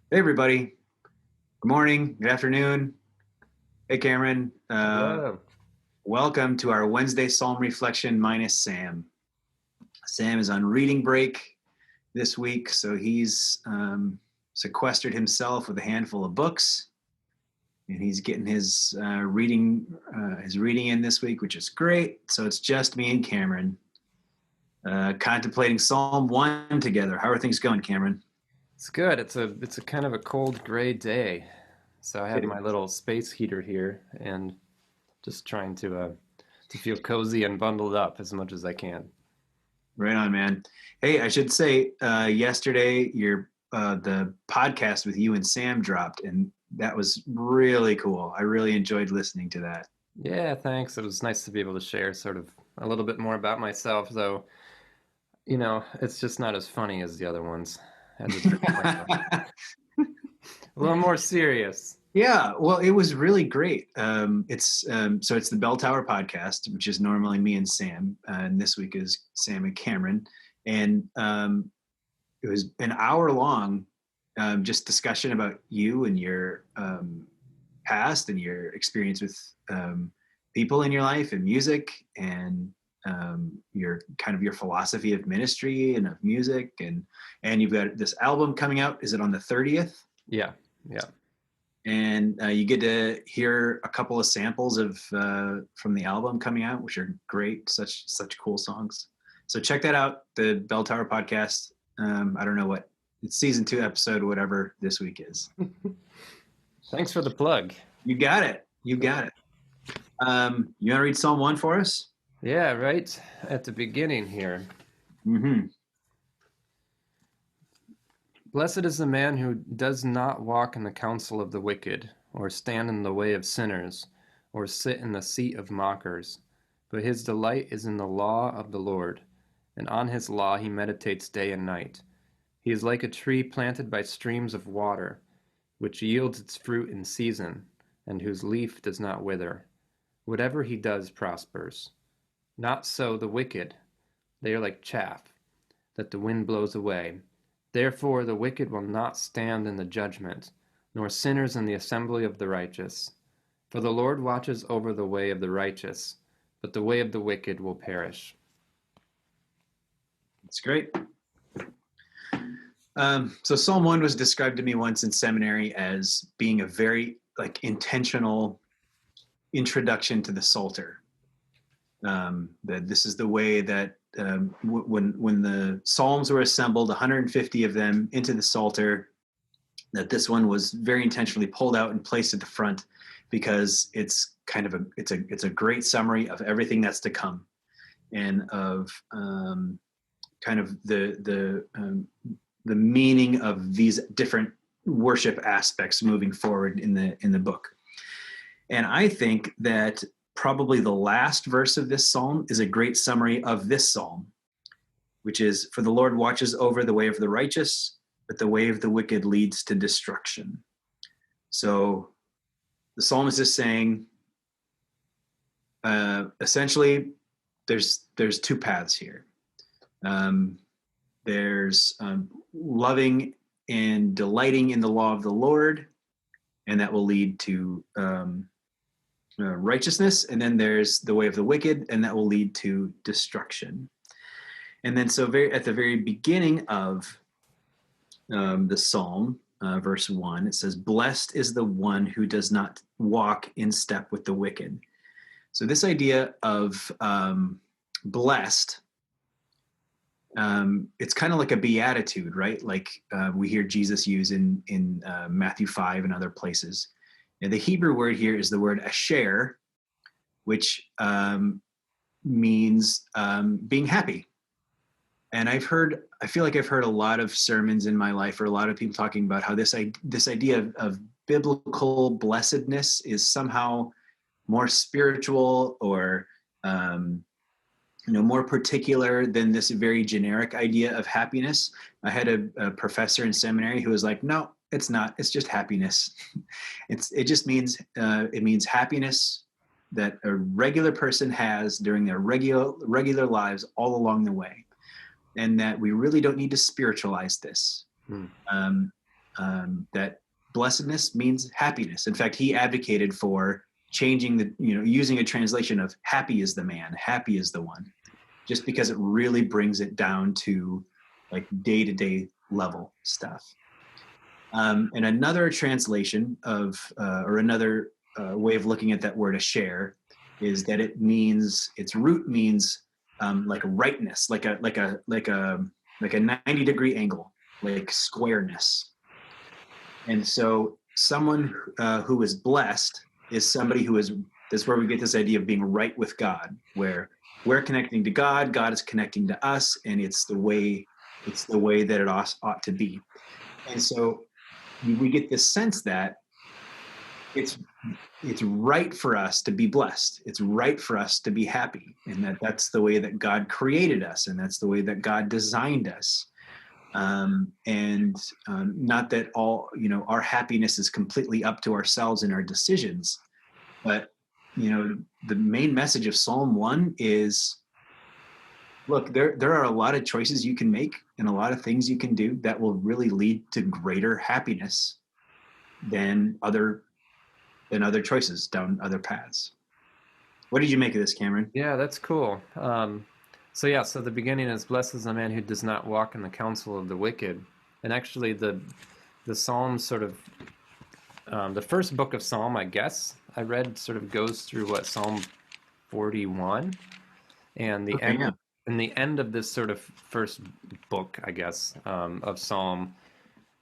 Hey, everybody. Good morning, good afternoon. Hey, Cameron. Hello. Welcome to our Wednesday Psalm Reflection minus Sam. Sam is on reading break this week, so he's sequestered himself with a handful of books, and he's getting his reading in this week, which is great. So it's just me and Cameron contemplating Psalm 1 together. How are things going, Cameron? It's good. It's a kind of a cold gray day. So I have It my little space heater here and just trying to feel cozy and bundled up as much as I can. Right on, man. Hey, I should say, yesterday your the podcast with you and Sam dropped, and that was really cool. I really enjoyed listening to that. Yeah, thanks. It was nice to be able to share sort of a little bit more about myself, though, it's just not as funny as the other ones. I had to bring a little more serious. Yeah, well, it was really great. It's the Bell Tower podcast, which is normally me and Sam, and this week is Sam and Cameron, and it was an hour long, just discussion about you and your past and your experience with people in your life and music and your philosophy of ministry and of music, and you've got this album coming out. Is it on the 30th? Yeah, yeah. And you get to hear a couple of samples of from the album coming out, which are great. Such cool songs. So check that out, the Bell Tower podcast. I don't know what it's season 2 episode whatever this week is. Thanks for the plug. You got it. You got it. You want to read Psalm 1 for us? Yeah, right at the beginning here. Mm-hmm. Blessed is the man who does not walk in the counsel of the wicked, or stand in the way of sinners, or sit in the seat of mockers. But his delight is in the law of the Lord, and on his law he meditates day and night. He is like a tree planted by streams of water, which yields its fruit in season, and whose leaf does not wither. Whatever he does prospers. Not so the wicked. They are like chaff that the wind blows away. Therefore the wicked will not stand in the judgment, nor sinners in the assembly of the righteous. For the Lord watches over the way of the righteous, but the way of the wicked will perish. It's great. So Psalm 1 was described to me once in seminary as being a very intentional introduction to the Psalter. That this is the way that when the Psalms were assembled, 150 of them into the Psalter, that this one was very intentionally pulled out and placed at the front because it's a great summary of everything that's to come, and of the meaning of these different worship aspects moving forward in the book. And I think that probably the last verse of this psalm is a great summary of this psalm, which is, "For the Lord watches over the way of the righteous, but the way of the wicked leads to destruction." So the psalmist is saying, essentially, there's two paths here. There's loving and delighting in the law of the Lord, and that will lead to righteousness. And then there's the way of the wicked, and that will lead to destruction. And then at the very beginning of the psalm, verse 1, it says, "Blessed is the one who does not walk in step with the wicked." So this idea of blessed, it's kind of like a beatitude, right? Like we hear Jesus use in Matthew 5 and other places. And the Hebrew word here is the word asher, which means being happy. And I feel like I've heard a lot of sermons in my life, or a lot of people talking about how this idea of biblical blessedness is somehow more spiritual, or more particular than this very generic idea of happiness. I had a professor in seminary who was like, "No, it's not. It's just happiness. It just means happiness that a regular person has during their regular lives all along the way, and that we really don't need to spiritualize this." Hmm. that blessedness means happiness. In fact, he advocated for changing using a translation of happy is the man, happy is the one, just because it really brings it down to like day-to-day level stuff. And another translation of, or another way of looking at that word "asher" is that its root means like rightness, like a 90-degree angle, like squareness. And so someone who is blessed is somebody who is, that's where we get this idea of being right with God, where we're connecting to God, God is connecting to us, and it's the way that it ought to be. And so we get this sense that it's right for us to be blessed. It's right for us to be happy, and that's the way that God created us, and that's the way that God designed us. Not that all, our happiness is completely up to ourselves and our decisions, but the main message of Psalm 1 is, look, there are a lot of choices you can make and a lot of things you can do that will really lead to greater happiness than other choices down other paths. What did you make of this, Cameron? Yeah, that's cool. So the beginning is, blessed is the man who does not walk in the counsel of the wicked. And actually the Psalm sort of, the first book of Psalm, I guess, I read sort of goes through Psalm 41. And the end of this sort of first book, I guess, of Psalm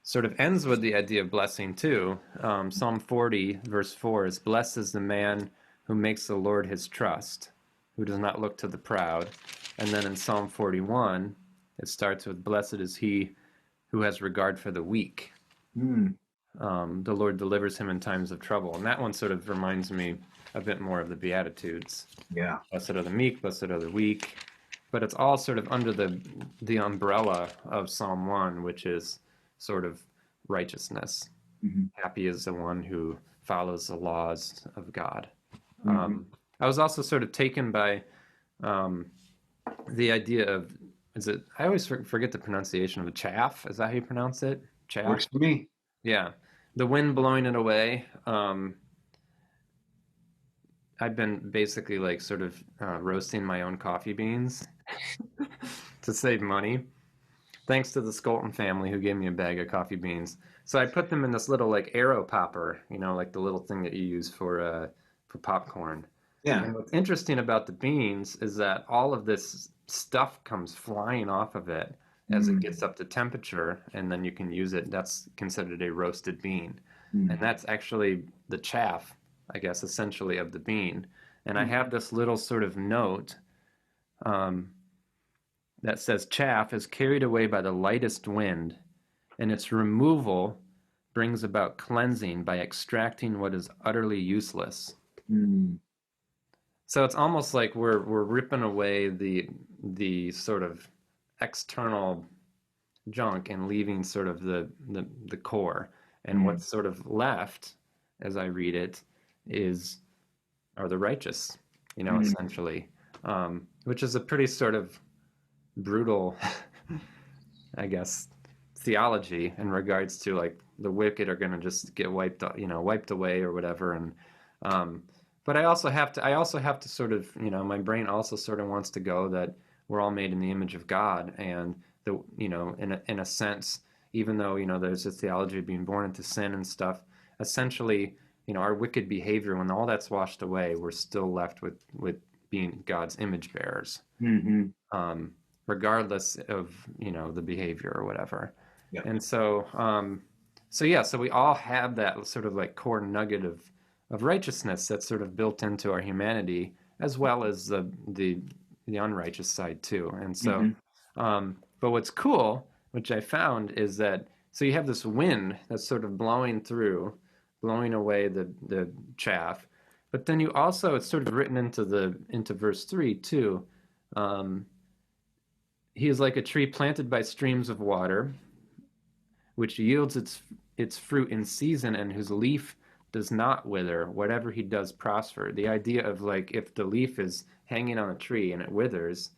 sort of ends with the idea of blessing too. Psalm 40 verse 4 is, blessed is the man who makes the Lord his trust, who does not look to the proud. And then in Psalm 41, it starts with, blessed is he who has regard for the weak. The Lord delivers him in times of trouble. And that one sort of reminds me a bit more of the Beatitudes. Yeah. Blessed are the meek, blessed are the weak. But it's all sort of under the umbrella of Psalm 1, which is sort of righteousness. Mm-hmm. Happy is the one who follows the laws of God. Mm-hmm. I was also sort of taken by the idea of, I always forget the pronunciation of the chaff. Is that how you pronounce it? Chaff? Works for me. Yeah. The wind blowing it away. I've been basically like sort of roasting my own coffee beans to save money. Thanks to the Skolton family who gave me a bag of coffee beans. So I put them in this little like arrow popper, like the little thing that you use for popcorn. Yeah. And what's interesting about the beans is that all of this stuff comes flying off of it as it gets up to temperature, and then you can use it. That's considered a roasted bean. And that's actually the chaff, I guess, essentially, of the bean. And I have this little sort of note that says, chaff is carried away by the lightest wind, and its removal brings about cleansing by extracting what is utterly useless. So it's almost like we're ripping away the sort of external junk and leaving sort of the core. And what's sort of left, as I read it, are the righteous, essentially, which is a pretty sort of brutal, I guess, theology in regards to like the wicked are going to just get wiped away or whatever. And but I also have to sort of, my brain also sort of wants to go that we're all made in the image of God, and in a sense, even though there's this theology of being born into sin and stuff, essentially, our wicked behavior, when all that's washed away, we're still left with being God's image bearers, regardless of the behavior or whatever. Yeah. And so we all have that sort of like core nugget of righteousness that's sort of built into our humanity, as well as the unrighteous side too. And so, but what's cool, which I found, is that so you have this wind that's sort of blowing away the chaff, but then you also, it's sort of written into verse 3 too. He is like a tree planted by streams of water, which yields its fruit in season, and whose leaf does not wither. Whatever he does prosper. The idea of like, if the leaf is hanging on a tree and it withers,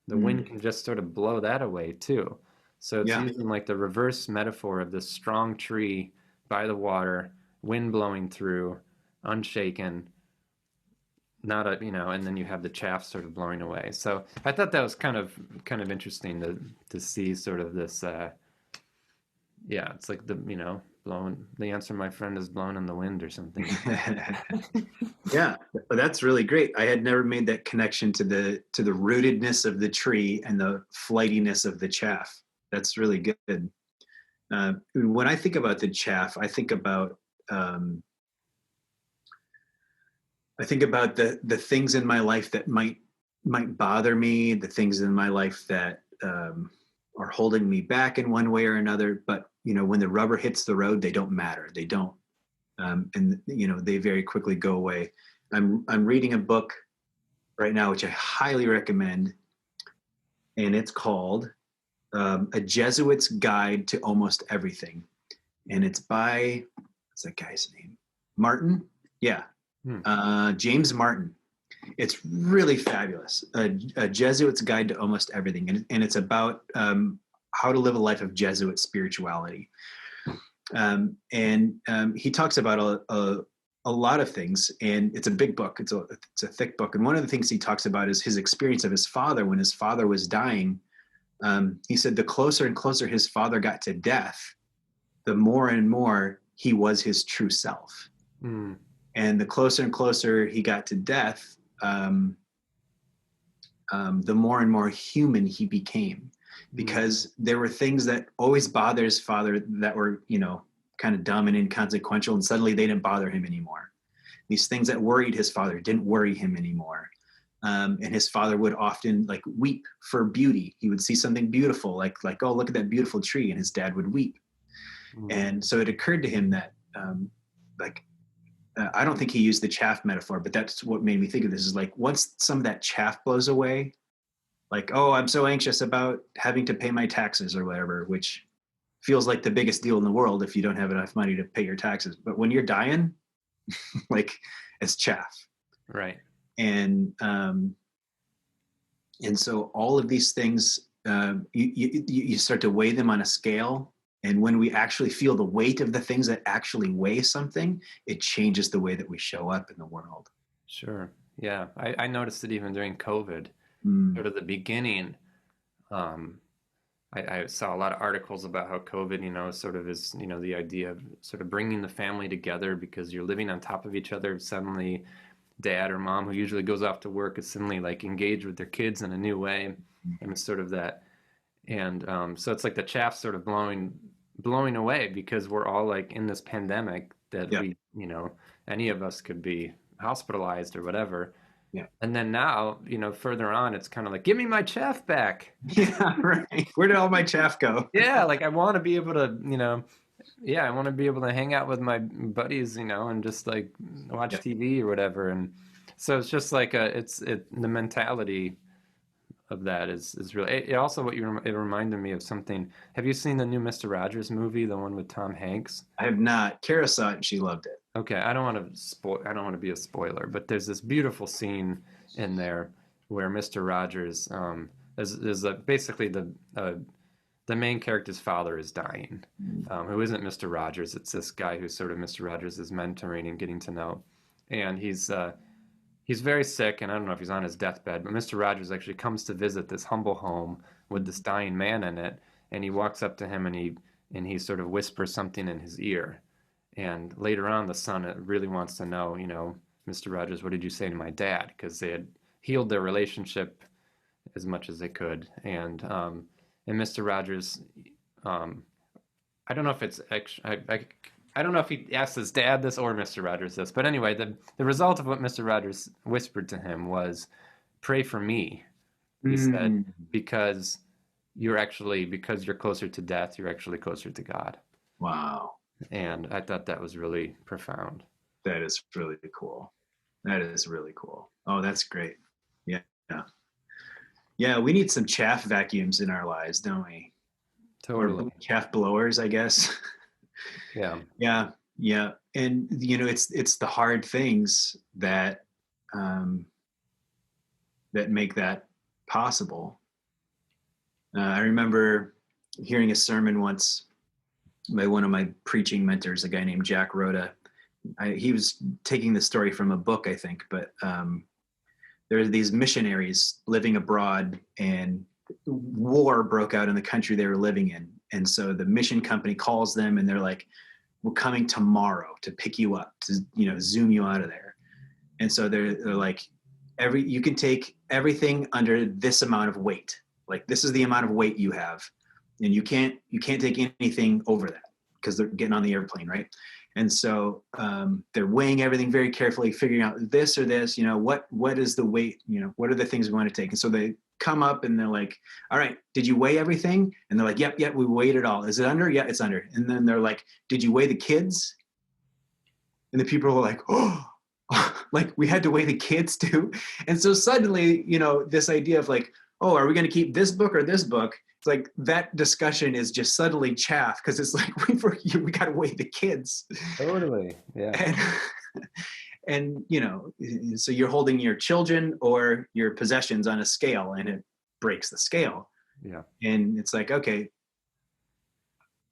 the wind can just sort of blow that away too. So it's Yeah. using like the reverse metaphor of this strong tree by the water, wind blowing through, unshaken, not a, and then you have the chaff sort of blowing away. So I thought that was kind of interesting to see sort of this yeah, it's like blowing the answer my friend is blown in the wind or something. Yeah, but that's really great. I had never made that connection to the rootedness of the tree and the flightiness of the chaff. That's really good. When I think about the chaff, um, I think about the things in my life that might bother me, the things in my life that are holding me back in one way or another. But when the rubber hits the road, they don't matter. They don't, and they very quickly go away. I'm reading a book right now, which I highly recommend, and it's called A Jesuit's Guide to Almost Everything, and it's by, what's that guy's name? Martin? Yeah, James Martin. It's really fabulous. A Jesuit's Guide to Almost Everything, and it's about how to live a life of Jesuit spirituality. And he talks about a lot of things, and it's a big book. It's a thick book, and one of the things he talks about is his experience of his father when his father was dying. He said the closer and closer his father got to death, the more and more he was his true self. And the closer and closer he got to death, the more and more human he became, because there were things that always bothered his father that were, kind of dumb and inconsequential, and suddenly they didn't bother him anymore. These things that worried his father didn't worry him anymore. And his father would often like weep for beauty. He would see something beautiful, like, oh, look at that beautiful tree, and his dad would weep. And so it occurred to him that, I don't think he used the chaff metaphor, but that's what made me think of this, is like, once some of that chaff blows away, like, oh, I'm so anxious about having to pay my taxes or whatever, which feels like the biggest deal in the world if you don't have enough money to pay your taxes. But when you're dying, like, it's chaff. Right. And so all of these things, you start to weigh them on a scale. And when we actually feel the weight of the things that actually weigh something, it changes the way that we show up in the world. Sure. Yeah. I noticed it even during COVID, sort of the beginning. I saw a lot of articles about how COVID, sort of is, the idea of sort of bringing the family together because you're living on top of each other. Suddenly, dad or mom, who usually goes off to work, is suddenly like engaged with their kids in a new way, and it's sort of that. And so it's like the chaff sort of blowing away because we're all like in this pandemic that we, any of us could be hospitalized or whatever. Yeah. And then now, further on, it's kind of like, give me my chaff back. Yeah, right. Where did all my chaff go? Yeah, like I want to be able to, I want to be able to hang out with my buddies, and just like watch TV or whatever. And so it's just like the mentality of that is really. It also it reminded me of something. Have you seen the new Mr. Rogers movie, the one with Tom Hanks? I have not. Kara saw it and she loved it. Okay, I don't want to be a spoiler, but there's this beautiful scene in there where Mr. Rogers is basically the main character's father is dying, who isn't Mr. Rogers. It's this guy who's sort of Mr. Rogers is mentoring and getting to know, and he's very sick, and I don't know if he's on his deathbed, but Mr. Rogers actually comes to visit this humble home with this dying man in it, and he walks up to him and he sort of whispers something in his ear. And later on, the son really wants to know, Mr. Rogers, what did you say to my dad? Because they had healed their relationship as much as they could. And Mr. Rogers, I don't know if it's actually, I don't know if he asked his dad this or Mr. Rogers this, but anyway, the result of what Mr. Rogers whispered to him was, pray for me, he said, because you're closer to death, you're actually closer to God. Wow. And I thought that was really profound. That is really cool. That is really cool. Oh, that's great. Yeah. Yeah, we need some chaff vacuums in our lives, don't we? Totally. Or chaff blowers, I guess. Yeah. Yeah. And it's the hard things that that make that possible. I remember hearing a sermon once by one of my preaching mentors, a guy named Jack Rhoda. He was taking the story from a book, I think, but there are these missionaries living abroad, and war broke out in the country they were living in. And so the mission company calls them and they're like, we're coming tomorrow to pick you up, to, zoom you out of there. And so they're like, you can take everything under this amount of weight. Like, this is the amount of weight you have. And you can't take anything over that, because they're getting on the airplane, right? And so they're weighing everything very carefully, figuring out this or this, what is the weight, what are the things we want to take? And so they come up and they're like, all right, did you weigh everything? And they're like, yep, we weighed it all. Is it under? Yeah, it's under. And then they're like, did you weigh the kids? And the people were like, oh, like, we had to weigh the kids too. And so suddenly, this idea of like, oh, are we going to keep this book or this book? It's like that discussion is just suddenly chaff, because it's like, we got to weigh the kids. Totally. Yeah. And so you're holding your children or your possessions on a scale, and it breaks the scale. Yeah. And it's like, okay.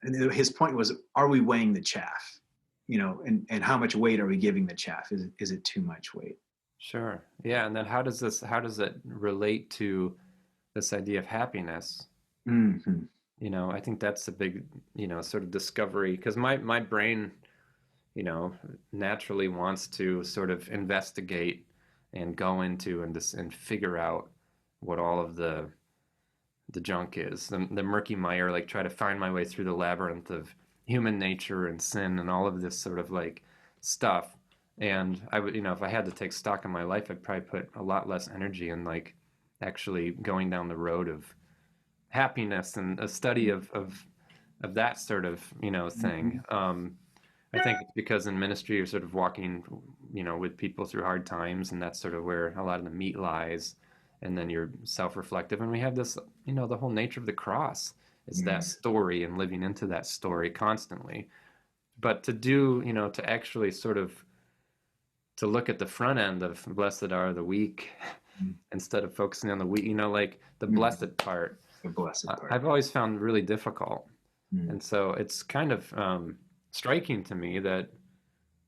And his point was, are we weighing the chaff? And how much weight are we giving the chaff? Is it too much weight? Sure. Yeah. And then how does it relate to this idea of happiness? Mm-hmm. I think that's a big, sort of discovery, because my brain, naturally wants to sort of investigate and go into and figure out what all of the junk is, the murky mire, like try to find my way through the labyrinth of human nature and sin and all of this sort of like stuff. And I would, if I had to take stock in my life, I'd probably put a lot less energy in like actually going down the road of happiness and a study of that sort of thing. I think it's because in ministry you're sort of walking with people through hard times, and that's sort of where a lot of the meat lies. And then you're self-reflective, and we have this the whole nature of the cross is that story and living into that story constantly. But to do to actually sort of to look at the front end of blessed are the weak instead of focusing on the weak, like the blessed part. The blessed part. I've always found really difficult. And so it's kind of striking to me that,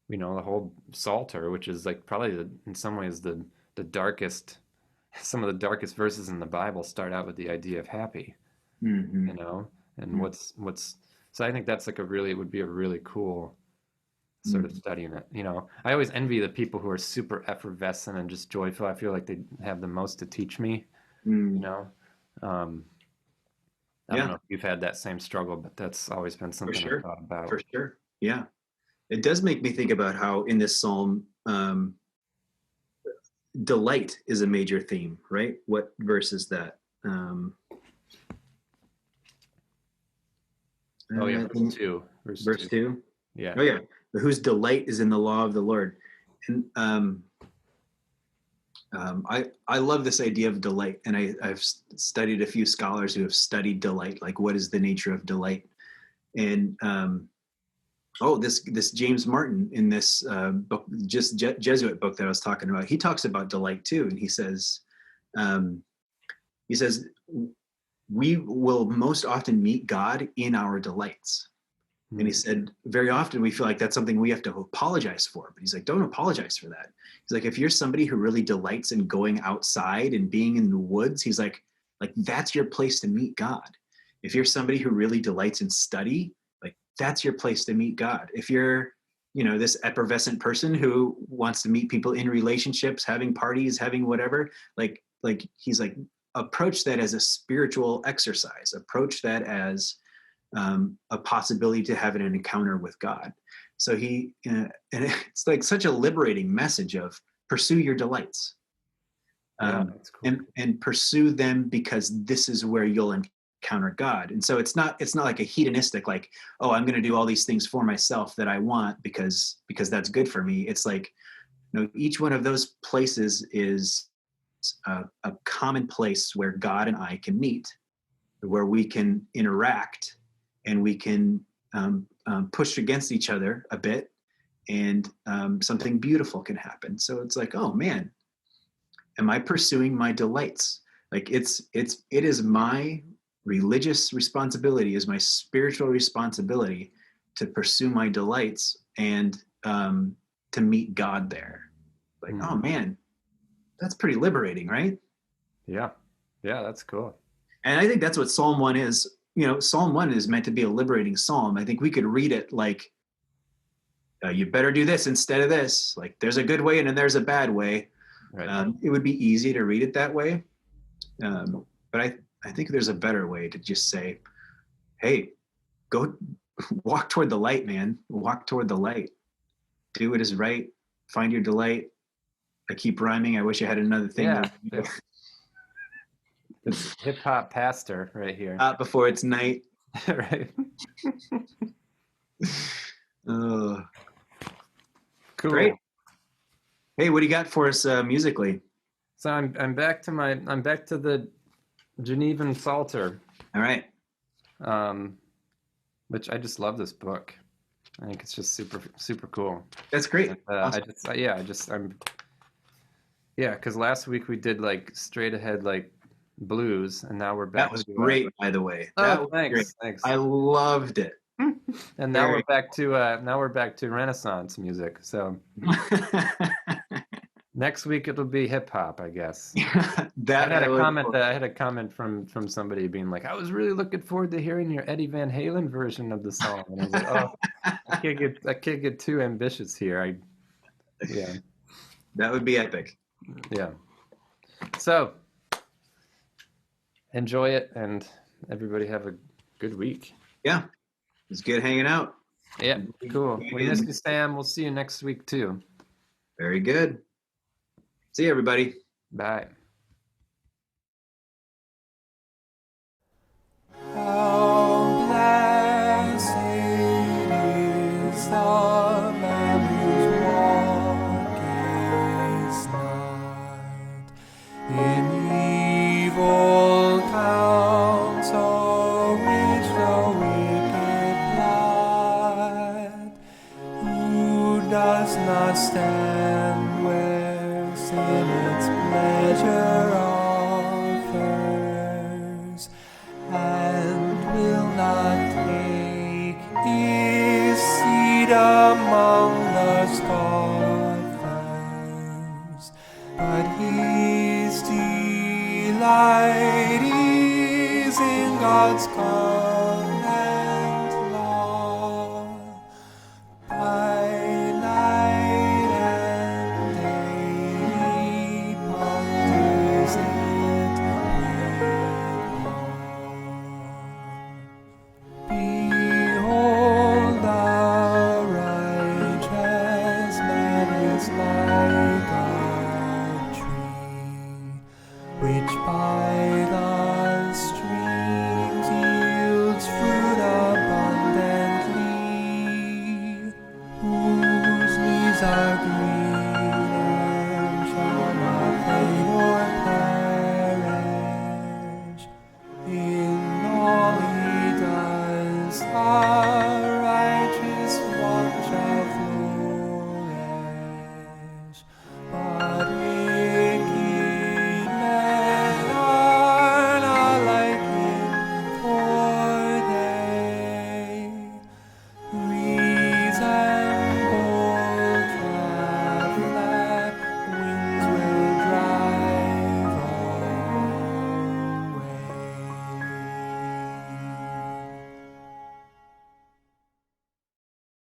the whole Psalter, which is like probably in some ways the darkest, some of the darkest verses in the Bible start out with the idea of happy, and what's, so I think that's like it would be a really cool sort of studying it. I always envy the people who are super effervescent and just joyful. I feel like they have the most to teach me, I don't know if you've had that same struggle, but that's always been something I've thought about. For sure. Yeah. It does make me think about how in this psalm, delight is a major theme, right? What verse is that? Verse 2. Verse 2? Yeah. Oh, yeah. Whose delight is in the law of the Lord. And I love this idea of delight, and I've studied a few scholars who have studied delight, like what is the nature of delight. And this James Martin in this book, just Jesuit book that I was talking about, he talks about delight too, and he says we will most often meet God in our delights. And he said, very often we feel like that's something we have to apologize for. But he's like, don't apologize for that. He's like, if you're somebody who really delights in going outside and being in the woods, he's like that's your place to meet God. If you're somebody who really delights in study, like that's your place to meet God. If you're, this effervescent person who wants to meet people in relationships, having parties, having whatever, like he's like, approach that as a spiritual exercise. Approach that as a possibility to have an encounter with God. So and it's like such a liberating message of pursue your delights, that's cool. and pursue them, because this is where you'll encounter God. And so it's not like a hedonistic, like, oh, I'm going to do all these things for myself that I want because that's good for me. It's like, each one of those places is a common place where God and I can meet, where we can interact, and we can push against each other a bit, and something beautiful can happen. So it's like, oh man, am I pursuing my delights? Like it is my religious responsibility, is my spiritual responsibility to pursue my delights and to meet God there. Like, oh man, that's pretty liberating, right? Yeah, that's cool. And I think that's what Psalm 1 is. You know, Psalm 1 is meant to be a liberating psalm. I think we could read it like, you better do this instead of this. Like, there's a good way and then there's a bad way. Right. It would be easy to read it that way. But I think there's a better way to just say, hey, go walk toward the light, man. Walk toward the light. Do what is right. Find your delight. I keep rhyming. I wish I had another thing. Yeah. It's hip hop pastor right here. Not before it's night. Right. Cool. Great. Hey, what do you got for us musically? So I'm back to the Genevan Psalter. All right. Which I just love this book. I think it's just super cool. That's great. And, awesome. Because last week we did like straight ahead like blues, and now we're back. That was great, by the way. Thanks. I loved it. And now we're back to Renaissance music. So next week it'll be hip hop, I guess. I had a comment from somebody being like, I was really looking forward to hearing your Eddie Van Halen version of the song. And I was like, oh, I can't get too ambitious here. That would be epic. Yeah. So enjoy it, and everybody have a good week. Yeah. It's good hanging out. Yeah, cool. We miss you, Sam. We'll see you next week too. Very good. See you, everybody. Bye. How blessed is the man whose walk is not in evil counsel, which the wicked plot, who does not stand where sin its pleasure offers, and will not take his seat among the scoffers, but his delight is in God's covenant law. By night and day he ponders it with Behold, the righteous man is like a tree, which by the streams yields fruit abundantly, whose leaves are green